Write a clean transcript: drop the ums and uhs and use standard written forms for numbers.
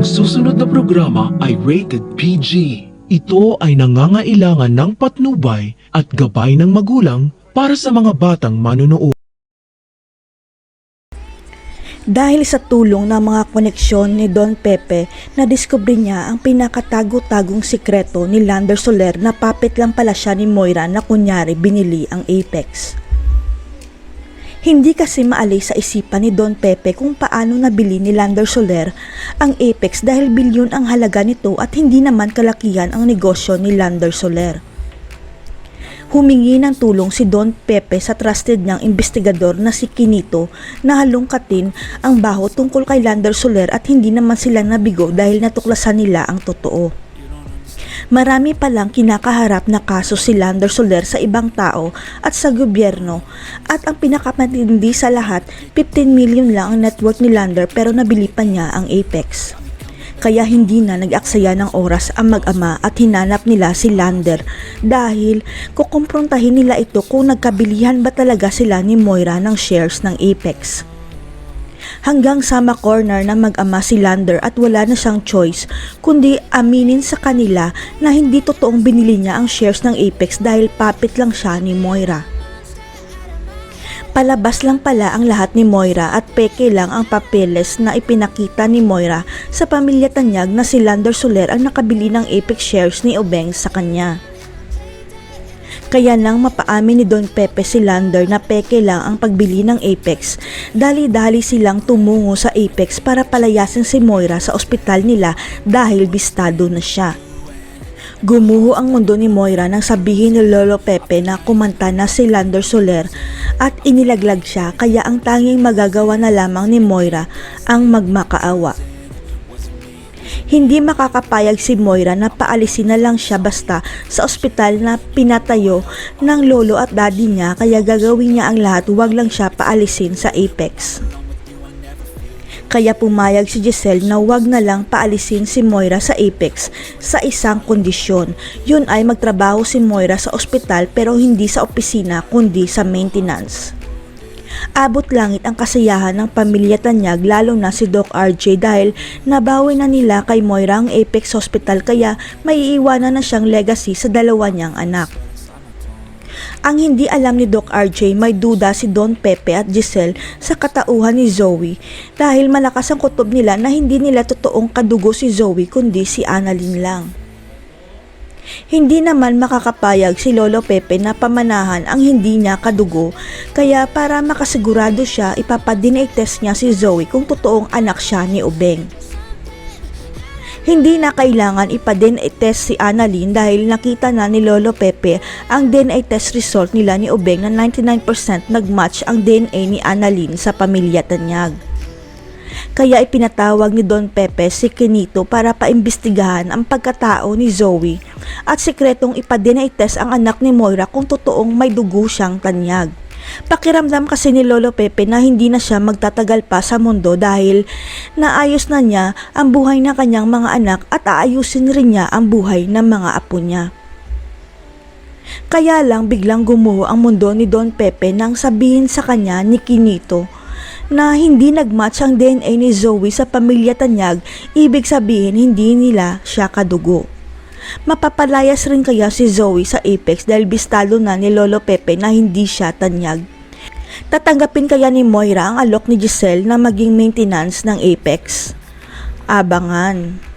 susunod na programa ay rated PG. Ito ay nangangailangan ng patnubay at gabay ng magulang para sa mga batang manonood. Dahil sa tulong ng mga koneksyon ni Don Pepe, nadiskubre niya ang pinakatago-tagong sikreto ni Lander Soler na puppet lang pala siya ni Moira na kunyari binili ang Apex. Hindi kasi maalis sa isipan ni Don Pepe kung paano nabili ni Lander Soler ang Apex dahil bilyon ang halaga nito at hindi naman kalakihan ang negosyo ni Lander Soler. Humingi ng tulong si Don Pepe sa trusted niyang investigador na si Quinito na halongkatin ang baho tungkol kay Lander Soler at hindi naman sila nabigo dahil natuklasan nila ang totoo. Marami palang kinakaharap na kaso si Lander Soler sa ibang tao at sa gobyerno at ang pinakamatindi sa lahat, 15 million lang ang net worth ni Lander pero nabili pa niya ang Apex. Kaya hindi na nag-aksaya ng oras ang mag-ama at hinanap nila si Lander dahil kukumprontahin nila ito kung nagkabilihan ba talaga sila ni Moira ng shares ng Apex. Hanggang sa ma-corner na mag-ama si Lander at wala na siyang choice kundi aminin sa kanila na hindi totoong binili niya ang shares ng Apex dahil puppet lang siya ni Moira. Palabas lang pala ang lahat ni Moira at peke lang ang papeles na ipinakita ni Moira sa pamilya Tanyag na si Lander Soler ang nakabili ng Apex shares ni Obeng sa kanya. Kaya nang mapaamin ni Don Pepe si Lander na peke lang ang pagbili ng Apex, dali-dali silang tumungo sa Apex para palayasin si Moira sa ospital nila dahil bistado na siya. Gumuho ang mundo ni Moira nang sabihin ni Lolo Pepe na kumanta na si Lander Soler at inilaglag siya kaya ang tanging magagawa na lamang ni Moira ang magmakaawa. Hindi makakapayag si Moira na paalisin na lang siya basta sa ospital na pinatayo ng lolo at daddy niya kaya gagawin niya ang lahat huwag lang siya paalisin sa Apex. Kaya pumayag si Giselle na huwag na lang paalisin si Moira sa Apex sa isang kondisyon. Yun ay magtrabaho si Moira sa ospital pero hindi sa opisina kundi sa maintenance. Abot langit ang kasiyahan ng pamilya Tanyag lalo na si Doc RJ dahil nabawi na nila kay Moira ang Apex Hospital kaya maiiwanan na siyang legacy sa dalawa niyang anak. Ang hindi alam ni Doc RJ may duda si Don Pepe at Giselle sa katauhan ni Zoe dahil malakas ang kutob nila na hindi nila totoong kadugo si Zoe kundi si Annalyn lang. Hindi naman makakapayag si Lolo Pepe na pamanahan ang hindi niya kadugo kaya para makasigurado siya ipapa-DNA test niya si Zoe kung totoong anak siya ni Obeng. Hindi na kailangan ipa-DNA test si Annalyn dahil nakita na ni Lolo Pepe ang DNA test result nila ni Obeng na 99% nagmatch ang DNA ni Annalyn sa pamilya Tanyag. Kaya ipinatawag ni Don Pepe si Quinito para paimbestigahan ang pagkatao ni Zoe at sikretong ipa-DNA test ang anak ni Moira kung totoong may dugo siyang Tanyag. Pakiramdam kasi ni Lolo Pepe na hindi na siya magtatagal pa sa mundo dahil naayos na niya ang buhay ng kanyang mga anak at aayusin rin niya ang buhay ng mga apo niya. Kaya lang biglang gumuho ang mundo ni Don Pepe nang sabihin sa kanya ni Quinito na hindi nagmatch ang DNA ni Zoe sa pamilya Tanyag, ibig sabihin hindi nila siya kadugo. Mapapalayas rin kaya si Zoe sa Apex dahil bistado na ni Lolo Pepe na hindi siya Tanyag. Tatanggapin kaya ni Moira ang alok ni Giselle na maging maintenance ng Apex? Abangan.